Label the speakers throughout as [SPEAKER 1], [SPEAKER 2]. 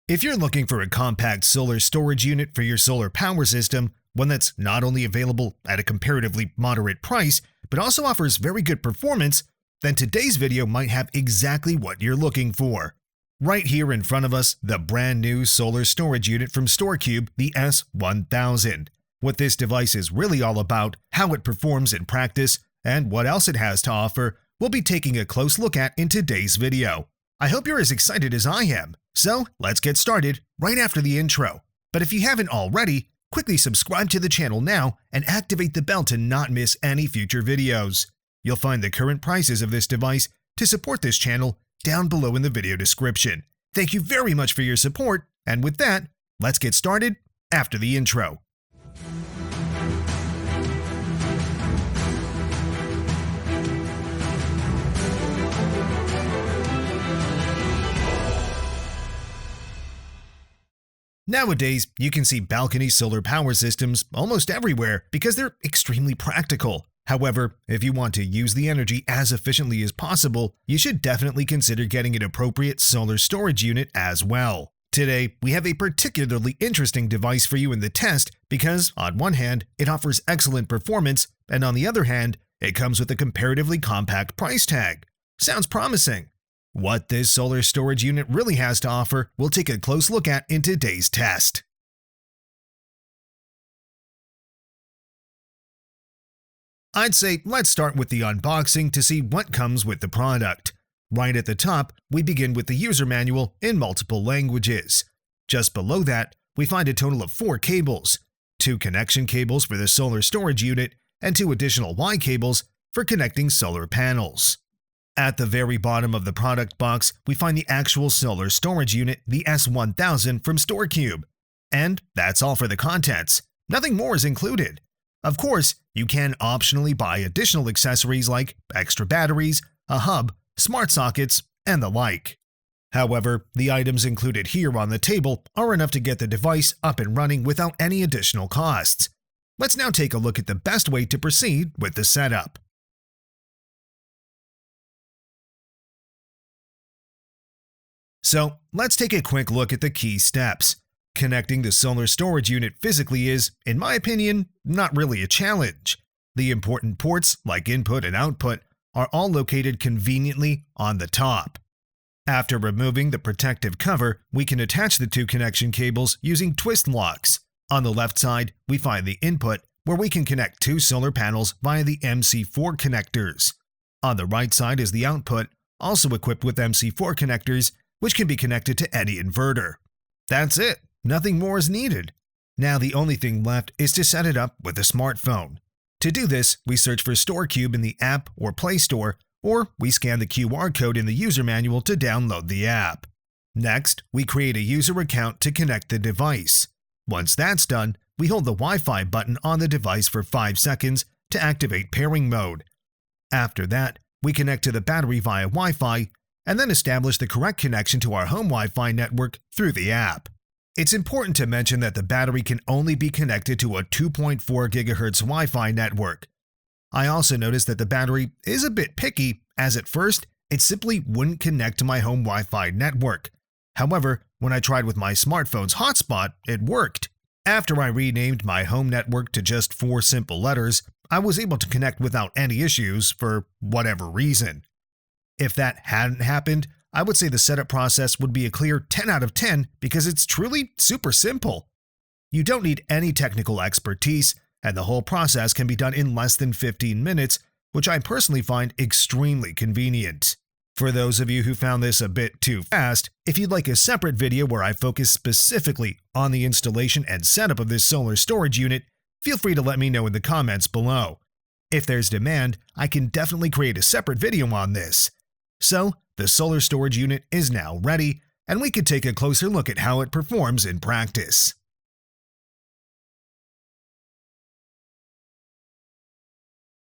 [SPEAKER 1] If you're looking for a compact solar storage unit for your solar power system, one that's not only available at a comparatively moderate price, but also offers very good performance, then today's video might have exactly what you're looking for. Right here in front of us, the brand new solar storage unit from Storcube, the S1000. What this device is really all about, how it performs in practice, and what else it has to offer, we'll be taking a close look at in today's video. I hope you're as excited as I am. So let's get started right after the intro. But if you haven't already, quickly subscribe to the channel now and activate the bell to not miss any future videos. You'll find the current prices of this device to support this channel down below in the video description. Thank you very much for your support, and with that, let's get started after the intro. Nowadays, you can see balcony solar power systems almost everywhere because they're extremely practical. However, if you want to use the energy as efficiently as possible, you should definitely consider getting an appropriate solar storage unit as well. Today, we have a particularly interesting device for you in the test because, on one hand, it offers excellent performance, and on the other hand, it comes with a comparatively compact price tag. Sounds promising. What this solar storage unit really has to offer, we'll take a close look at in today's test. I'd say let's start with the unboxing to see what comes with the product. Right at the top, we begin with the user manual in multiple languages. Just below that, we find a total of 4 cables, 2 connection cables for the solar storage unit, and 2 additional Y cables for connecting solar panels. At the very bottom of the product box, we find the actual solar storage unit, the S1000 from Storcube. And that's all for the contents. Nothing more is included. Of course, you can optionally buy additional accessories like extra batteries, a hub, smart sockets, and the like. However, the items included here on the table are enough to get the device up and running without any additional costs. Let's now take a look at the best way to proceed with the setup. So let's take a quick look at the key steps. Connecting the solar storage unit physically is, in my opinion, not really a challenge. The important ports, like input and output, are all located conveniently on the top. After removing the protective cover, we can attach the 2 connection cables using twist locks. On the left side, we find the input, where we can connect 2 solar panels via the MC4 connectors. On the right side is the output, also equipped with MC4 connectors, which can be connected to any inverter. That's it. Nothing more is needed. Now the only thing left is to set it up with a smartphone. To do this, we search for Storcube in the App or Play Store, or we scan the QR code in the user manual to download the app. Next, we create a user account to connect the device. Once that's done, we hold the Wi-Fi button on the device for 5 seconds to activate pairing mode. After that, we connect to the battery via Wi-Fi, and then establish the correct connection to our home Wi-Fi network through the app. It's important to mention that the battery can only be connected to a 2.4 GHz Wi-Fi network. I also noticed that the battery is a bit picky, as at first, it simply wouldn't connect to my home Wi-Fi network. However, when I tried with my smartphone's hotspot, it worked. After I renamed my home network to just 4 simple letters, I was able to connect without any issues for whatever reason. If that hadn't happened, I would say the setup process would be a clear 10 out of 10 because it's truly super simple. You don't need any technical expertise, and the whole process can be done in less than 15 minutes, which I personally find extremely convenient. For those of you who found this a bit too fast, if you'd like a separate video where I focus specifically on the installation and setup of this solar storage unit, feel free to let me know in the comments below. If there's demand, I can definitely create a separate video on this. So, the solar storage unit is now ready, and we could take a closer look at how it performs in practice.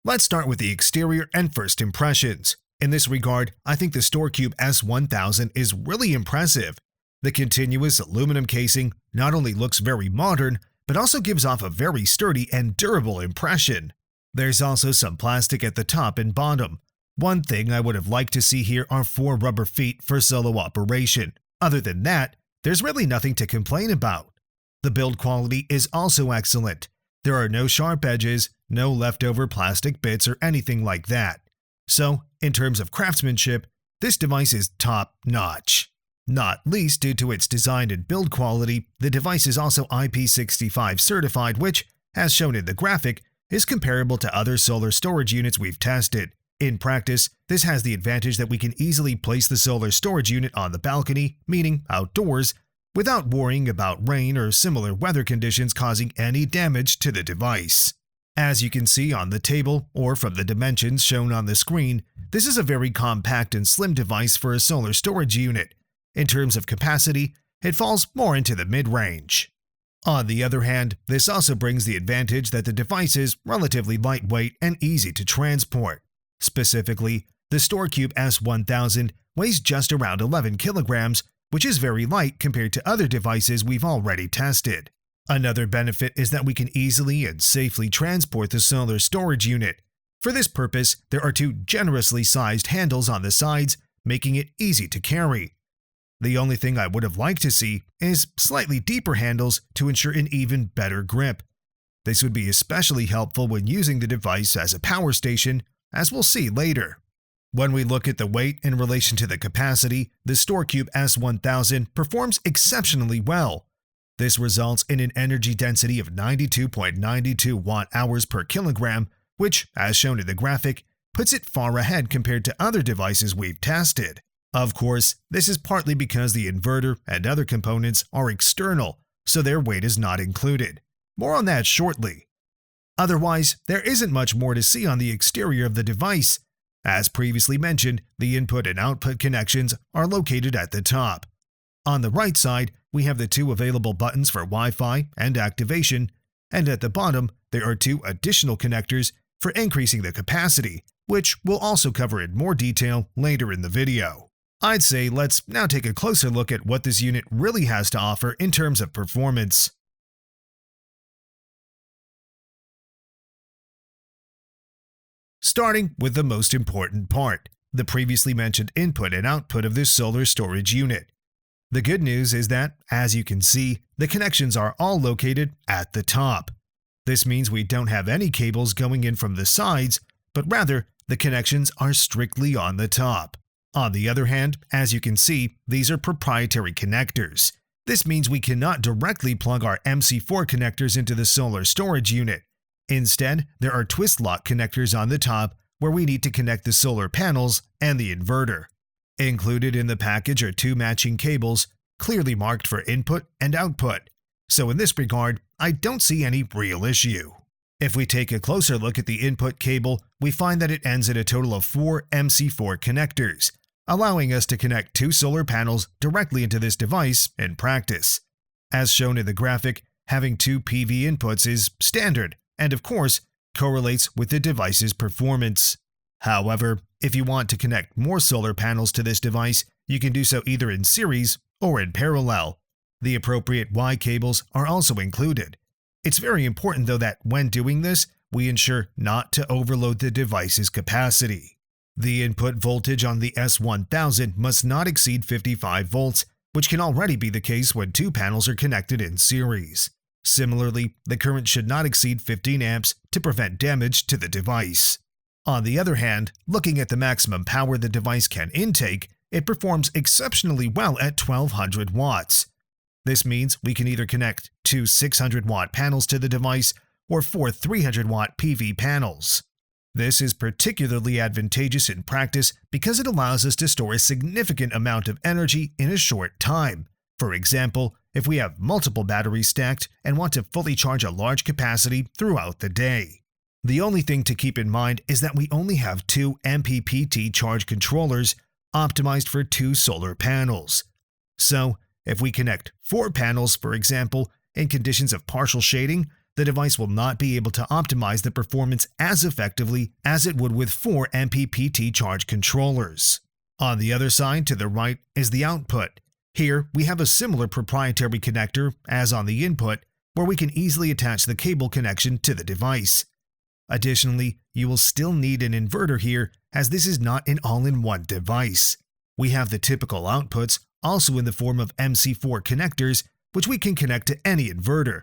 [SPEAKER 1] Let's start with the exterior and first impressions. In this regard, I think the Storcube S1000 is really impressive. The continuous aluminum casing not only looks very modern, but also gives off a very sturdy and durable impression. There's also some plastic at the top and bottom. One thing I would have liked to see here are 4 rubber feet for solo operation. Other than that, there's really nothing to complain about. The build quality is also excellent. There are no sharp edges, no leftover plastic bits or anything like that. So, in terms of craftsmanship, this device is top-notch. Not least due to its design and build quality, the device is also IP65 certified, which, as shown in the graphic, is comparable to other solar storage units we've tested. In practice, this has the advantage that we can easily place the solar storage unit on the balcony, meaning outdoors, without worrying about rain or similar weather conditions causing any damage to the device. As you can see on the table or from the dimensions shown on the screen, this is a very compact and slim device for a solar storage unit. In terms of capacity, it falls more into the mid-range. On the other hand, this also brings the advantage that the device is relatively lightweight and easy to transport. Specifically, the Storcube S1000 weighs just around 11 kilograms, which is very light compared to other devices we've already tested. Another benefit is that we can easily and safely transport the solar storage unit. For this purpose, there are two generously sized handles on the sides, making it easy to carry. The only thing I would have liked to see is slightly deeper handles to ensure an even better grip. This would be especially helpful when using the device as a power station, as we'll see later. When we look at the weight in relation to the capacity, the Storcube S1000 performs exceptionally well. This results in an energy density of 92.92 watt-hours per kilogram, which, as shown in the graphic, puts it far ahead compared to other devices we've tested. Of course, this is partly because the inverter and other components are external, so their weight is not included. More on that shortly. Otherwise, there isn't much more to see on the exterior of the device. As previously mentioned, the input and output connections are located at the top. On the right side, we have the two available buttons for Wi-Fi and activation, and at the bottom, there are two additional connectors for increasing the capacity, which we'll also cover in more detail later in the video. I'd say let's now take a closer look at what this unit really has to offer in terms of performance. Starting with the most important part, the previously mentioned input and output of this solar storage unit. The good news is that, as you can see, the connections are all located at the top. This means we don't have any cables going in from the sides, but rather the connections are strictly on the top. On the other hand, as you can see, these are proprietary connectors. This means we cannot directly plug our MC4 connectors into the solar storage unit. Instead, there are twist lock connectors on the top where we need to connect the solar panels and the inverter. Included in the package are two matching cables, clearly marked for input and output. So in this regard, I don't see any real issue. If we take a closer look at the input cable, we find that it ends at a total of 4 MC4 connectors, allowing us to connect two solar panels directly into this device in practice. As shown in the graphic, having two PV inputs is standard and, of course, correlates with the device's performance. However, if you want to connect more solar panels to this device, you can do so either in series or in parallel. The appropriate Y cables are also included. It's very important, though, that when doing this, we ensure not to overload the device's capacity. The input voltage on the S1000 must not exceed 55 volts, which can already be the case when two panels are connected in series. Similarly, the current should not exceed 15 amps to prevent damage to the device. On the other hand, looking at the maximum power the device can intake, it performs exceptionally well at 1200 watts. This means we can either connect two 600-watt panels to the device or four 300-watt PV panels. This is particularly advantageous in practice because it allows us to store a significant amount of energy in a short time. For example, if we have multiple batteries stacked and want to fully charge a large capacity throughout the day. The only thing to keep in mind is that we only have two MPPT charge controllers optimized for two solar panels. So, if we connect 4 panels, for example, in conditions of partial shading, the device will not be able to optimize the performance as effectively as it would with 4 MPPT charge controllers. On the other side to the right is the output. Here, we have a similar proprietary connector as on the input, where we can easily attach the cable connection to the device. Additionally, you will still need an inverter here, as this is not an all-in-one device. We have the typical outputs also in the form of MC4 connectors, which we can connect to any inverter.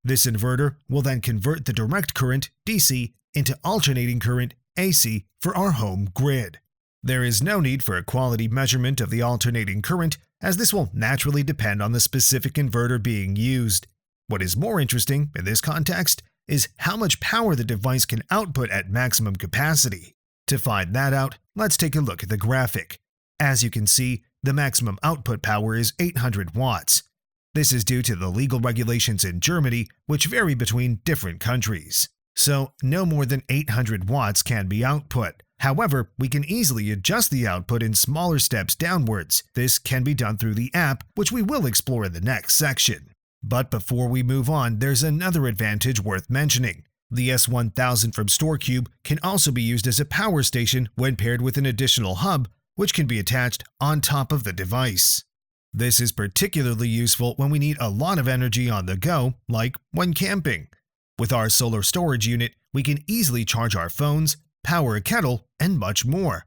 [SPEAKER 1] This inverter will then convert the direct current, DC, into alternating current, AC, for our home grid. There is no need for a quality measurement of the alternating current, as this will naturally depend on the specific inverter being used. What is more interesting in this context is how much power the device can output at maximum capacity. To find that out, let's take a look at the graphic. As you can see, the maximum output power is 800 watts. This is due to the legal regulations in Germany, which vary between different countries. So, no more than 800 watts can be output. However, we can easily adjust the output in smaller steps downwards. This can be done through the app, which we will explore in the next section. But before we move on, there's another advantage worth mentioning. The S1000 from Storcube can also be used as a power station when paired with an additional hub, which can be attached on top of the device. This is particularly useful when we need a lot of energy on the go, like when camping. With our solar storage unit, we can easily charge our phones, power a kettle, and much more.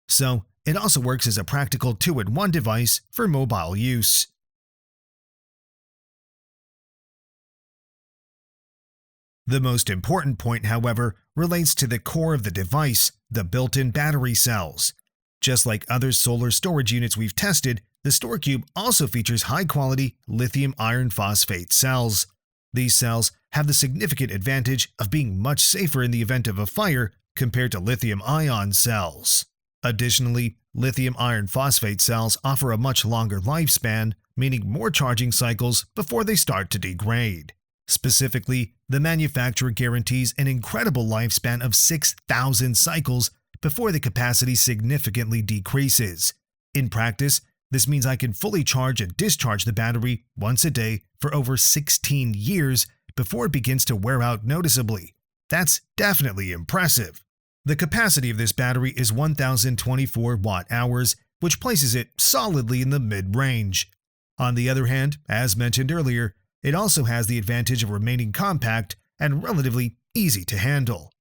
[SPEAKER 1] So, it also works as a practical 2-in-1 device for mobile use. The most important point, however, relates to the core of the device, the built-in battery cells. Just like other solar storage units we've tested, the Storcube also features high-quality lithium iron phosphate cells. These cells have the significant advantage of being much safer in the event of a fire compared to lithium-ion cells. Additionally, lithium iron phosphate cells offer a much longer lifespan, meaning more charging cycles before they start to degrade. Specifically, the manufacturer guarantees an incredible lifespan of 6,000 cycles before the capacity significantly decreases. In practice, this means I can fully charge and discharge the battery once a day for over 16 years before it begins to wear out noticeably. That's definitely impressive. The capacity of this battery is 1,024 watt-hours, which places it solidly in the mid-range. On the other hand, as mentioned earlier, it also has the advantage of remaining compact and relatively easy to handle.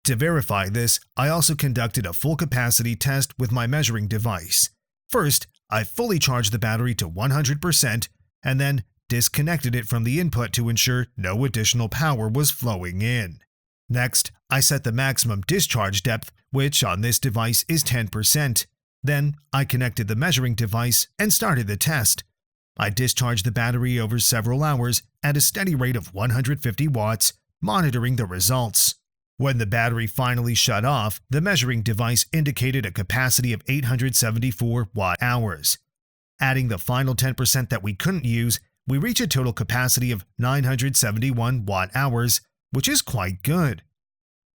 [SPEAKER 1] To verify this, I also conducted a full capacity test with my measuring device. First, I fully charged the battery to 100% and then disconnected it from the input to ensure no additional power was flowing in. Next, I set the maximum discharge depth, which on this device is 10%. Then, I connected the measuring device and started the test. I discharged the battery over several hours at a steady rate of 150 watts, monitoring the results. When the battery finally shut off, the measuring device indicated a capacity of 874 watt-hours. Adding the final 10% that we couldn't use, we reach a total capacity of 971 watt-hours, which is quite good.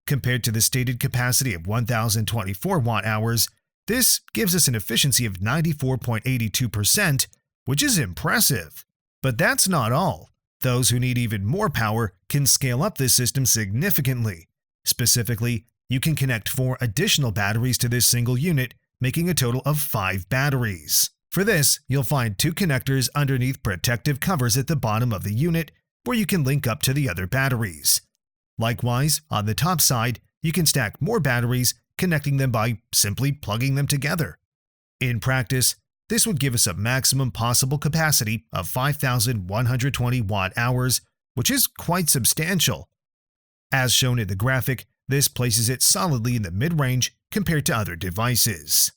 [SPEAKER 1] Compared to the stated capacity of 1,024 watt-hours, this gives us an efficiency of 94.82%, which is impressive. But that's not all. Those who need even more power can scale up this system significantly. Specifically, you can connect 4 additional batteries to this single unit, making a total of 5 batteries. For this, you'll find 2 connectors underneath protective covers at the bottom of the unit where you can link up to the other batteries. Likewise, on the top side, you can stack more batteries, connecting them by simply plugging them together. In practice, this would give us a maximum possible capacity of 5,120 watt-hours, which is quite substantial. As shown in the graphic, this places it solidly in the mid-range compared to other devices.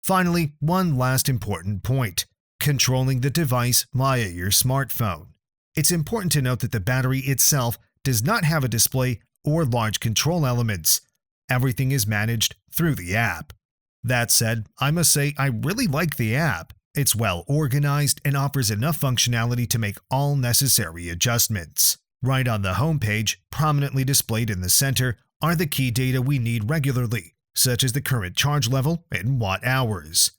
[SPEAKER 1] Finally, one last important point: controlling the device via your smartphone. It's important to note that the battery itself does not have a display or large control elements. Everything is managed through the app. That said, I must say I really like the app. It's well organized and offers enough functionality to make all necessary adjustments. Right on the homepage, prominently displayed in the center, are the key data we need regularly, such as the current charge level in watt-hours.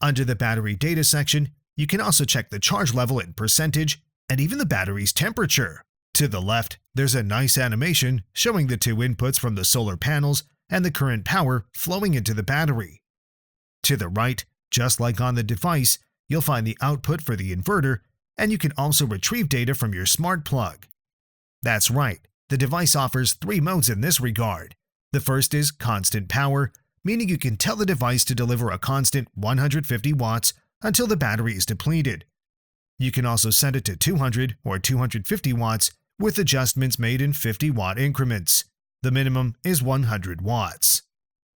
[SPEAKER 1] Under the battery data section, you can also check the charge level in percentage and even the battery's temperature. To the left, there's a nice animation showing the 2 inputs from the solar panels and the current power flowing into the battery. To the right, just like on the device, you'll find the output for the inverter, and you can also retrieve data from your smart plug. That's right, the device offers 3 modes in this regard: The first is constant power, meaning you can tell the device to deliver a constant 150 watts until the battery is depleted. You can also set it to 200 or 250 watts with adjustments made in 50-watt increments. The minimum is 100 watts.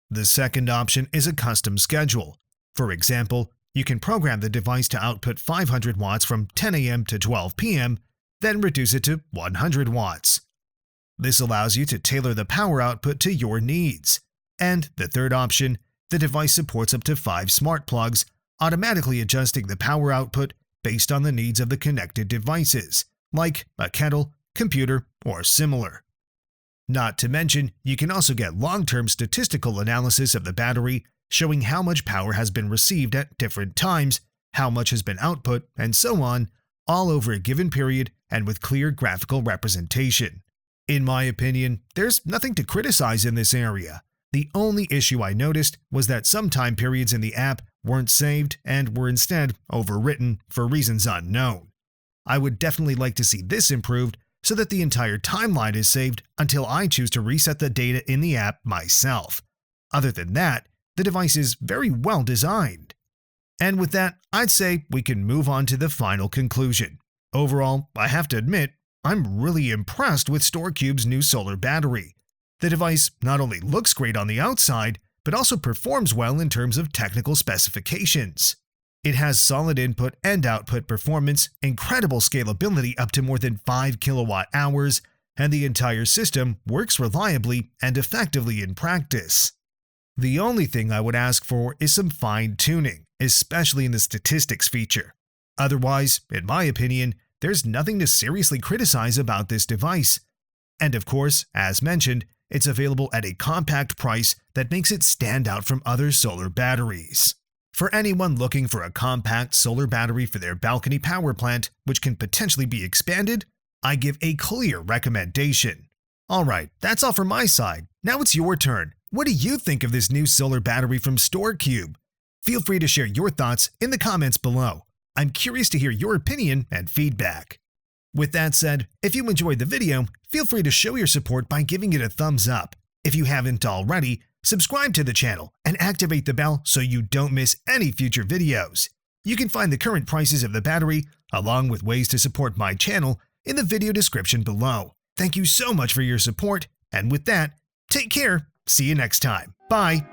[SPEAKER 1] The second option is a custom schedule. For example, you can program the device to output 500 watts from 10 a.m. to 12 p.m., then reduce it to 100 watts. This allows you to tailor the power output to your needs. And the third option, the device supports up to 5 smart plugs, automatically adjusting the power output based on the needs of the connected devices, like a kettle, computer, or similar. Not to mention, you can also get long-term statistical analysis of the battery, showing how much power has been received at different times, how much has been output, and so on, all over a given period and with clear graphical representation. In my opinion, there's nothing to criticize in this area. The only issue I noticed was that some time periods in the app weren't saved and were instead overwritten for reasons unknown. I would definitely like to see this improved so that the entire timeline is saved until I choose to reset the data in the app myself. Other than that, the device is very well designed. And with that, I'd say we can move on to the final conclusion. Overall, I have to admit, I'm really impressed with Storcube's new solar battery. The device not only looks great on the outside, but also performs well in terms of technical specifications. It has solid input and output performance, incredible scalability up to more than 5 kilowatt-hours, and the entire system works reliably and effectively in practice. The only thing I would ask for is some fine-tuning, especially in the statistics feature. Otherwise, in my opinion, there's nothing to seriously criticize about this device. And of course, as mentioned, it's available at a compact price that makes it stand out from other solar batteries. For anyone looking for a compact solar battery for their balcony power plant, which can potentially be expanded, I give a clear recommendation. Alright, that's all from my side. Now it's your turn. What do you think of this new solar battery from Storcube? Feel free to share your thoughts in the comments below. I'm curious to hear your opinion and feedback. With that said, if you enjoyed the video, feel free to show your support by giving it a thumbs up. If you haven't already, subscribe to the channel and activate the bell so you don't miss any future videos. You can find the current prices of the battery, along with ways to support my channel, in the video description below. Thank you so much for your support, and with that, take care, see you next time, bye!